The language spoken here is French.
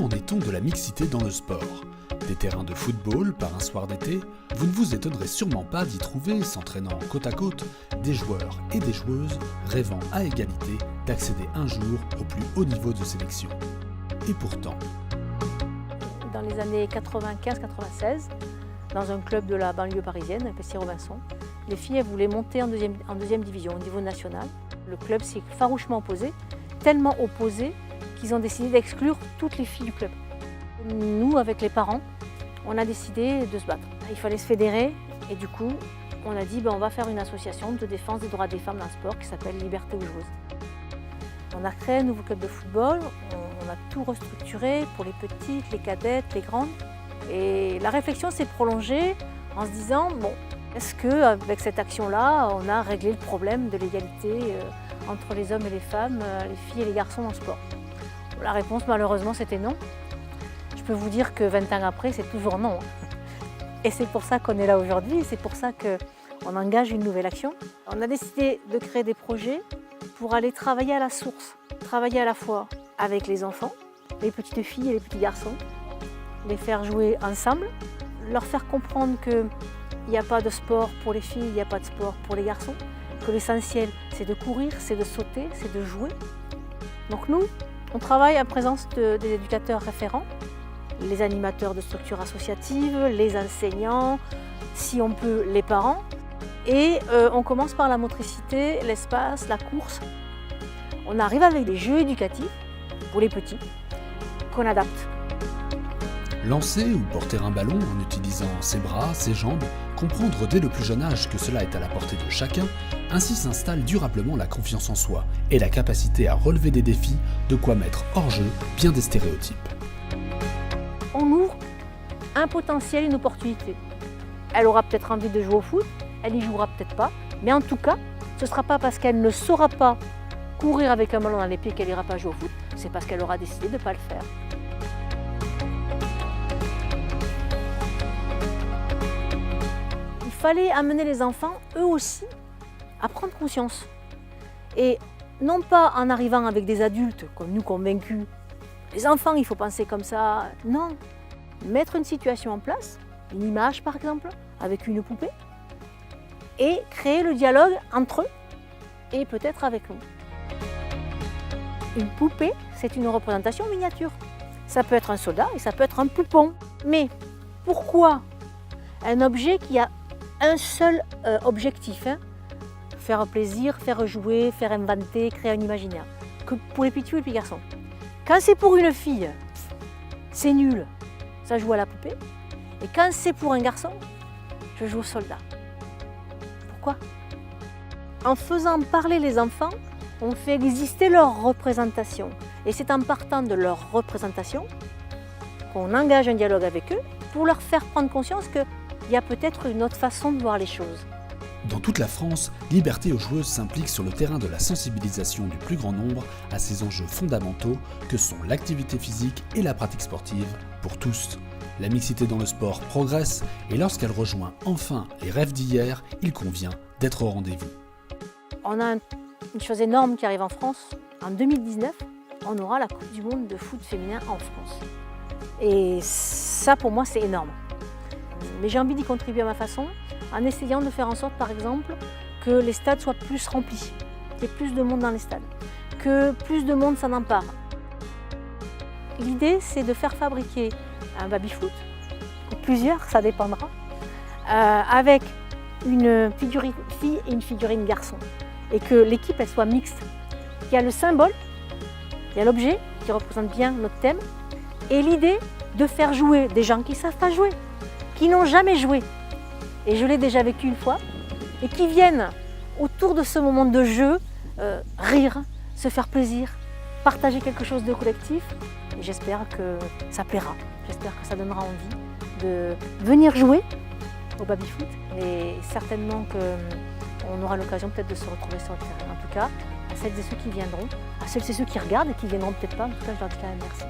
en est-on de la mixité dans le sport ? Des terrains de football par un soir d'été, vous ne vous étonnerez sûrement pas d'y trouver, s'entraînant côte à côte, des joueurs et des joueuses rêvant à égalité d'accéder un jour au plus haut niveau de sélection. Et pourtant... Dans les années 95-96, dans un club de la banlieue parisienne, à Plessis-Robinson, les filles elles voulaient monter en deuxième division, au niveau national. Le club s'est farouchement opposé, tellement opposé qu'ils ont décidé d'exclure toutes les filles du club. Nous, avec les parents, on a décidé de se battre. Il fallait se fédérer et du coup, on a dit on va faire une association de défense des droits des femmes dans le sport qui s'appelle Liberté aux joueuses. On a créé un nouveau club de football, on a tout restructuré pour les petites, les cadettes, les grandes. Et la réflexion s'est prolongée en se disant, est-ce qu'avec cette action-là, on a réglé le problème de l'égalité entre les hommes et les femmes, les filles et les garçons dans le sport? La réponse, malheureusement, c'était non. Je peux vous dire que 20 ans après, c'est toujours non. Et c'est pour ça qu'on est là aujourd'hui, et c'est pour ça qu'on engage une nouvelle action. On a décidé de créer des projets pour aller travailler à la source, travailler à la fois avec les enfants, les petites filles et les petits garçons, les faire jouer ensemble, leur faire comprendre qu'il n'y a pas de sport pour les filles, il n'y a pas de sport pour les garçons, que l'essentiel c'est de courir, c'est de sauter, c'est de jouer. Donc nous, on travaille en présence des éducateurs référents, les animateurs de structures associatives, les enseignants, si on peut les parents. Et on commence par la motricité, l'espace, la course. On arrive avec des jeux éducatifs pour les petits qu'on adapte. Lancer ou porter un ballon en utilisant ses bras, ses jambes, comprendre dès le plus jeune âge que cela est à la portée de chacun, ainsi s'installe durablement la confiance en soi et la capacité à relever des défis, de quoi mettre hors jeu bien des stéréotypes. On ouvre un potentiel, une opportunité. Elle aura peut-être envie de jouer au foot, elle y jouera peut-être pas, mais en tout cas, ce ne sera pas parce qu'elle ne saura pas courir avec un ballon dans les pieds qu'elle n'ira pas jouer au foot, c'est parce qu'elle aura décidé de ne pas le faire. Il fallait amener les enfants, eux aussi, à prendre conscience. Et non pas en arrivant avec des adultes comme nous convaincus, les enfants il faut penser comme ça, non. Mettre une situation en place, une image par exemple, avec une poupée, et créer le dialogue entre eux et peut-être avec nous. Une poupée, c'est une représentation miniature. Ça peut être un soldat et ça peut être un poupon. Mais pourquoi un objet qui a un seul objectif, faire plaisir, faire jouer, faire inventer, créer un imaginaire, que pour les petits ou les petits garçons. Quand c'est pour une fille, c'est nul, ça joue à la poupée. Et quand c'est pour un garçon, je joue au soldat. Pourquoi? En faisant parler les enfants, on fait exister leur représentation. Et c'est en partant de leur représentation qu'on engage un dialogue avec eux pour leur faire prendre conscience qu'il y a peut-être une autre façon de voir les choses. Dans toute la France, Liberté aux joueuses s'implique sur le terrain de la sensibilisation du plus grand nombre à ces enjeux fondamentaux que sont l'activité physique et la pratique sportive pour tous. La mixité dans le sport progresse et lorsqu'elle rejoint enfin les rêves d'hier, il convient d'être au rendez-vous. On a une chose énorme qui arrive en France. En 2019, on aura la Coupe du monde de foot féminin en France. Et ça, pour moi, c'est énorme. Mais j'ai envie d'y contribuer à ma façon, en essayant de faire en sorte, par exemple, que les stades soient plus remplis, qu'il y ait plus de monde dans les stades, que plus de monde s'en empare. L'idée, c'est de faire fabriquer un baby-foot, ou plusieurs, ça dépendra, avec une figurine fille et une figurine garçon. Et que l'équipe, elle soit mixte. Il y a le symbole, il y a l'objet qui représente bien notre thème, et l'idée de faire jouer des gens qui ne savent pas jouer, qui n'ont jamais joué. Et je l'ai déjà vécu une fois, et qui viennent autour de ce moment de jeu, rire, se faire plaisir, partager quelque chose de collectif. Et j'espère que ça plaira, j'espère que ça donnera envie de venir jouer au baby-foot. Et certainement qu'on aura l'occasion peut-être de se retrouver sur le terrain. En tout cas, à celles et ceux qui viendront, à celles et ceux qui regardent et qui viendront peut-être pas, en tout cas je leur dis quand même merci.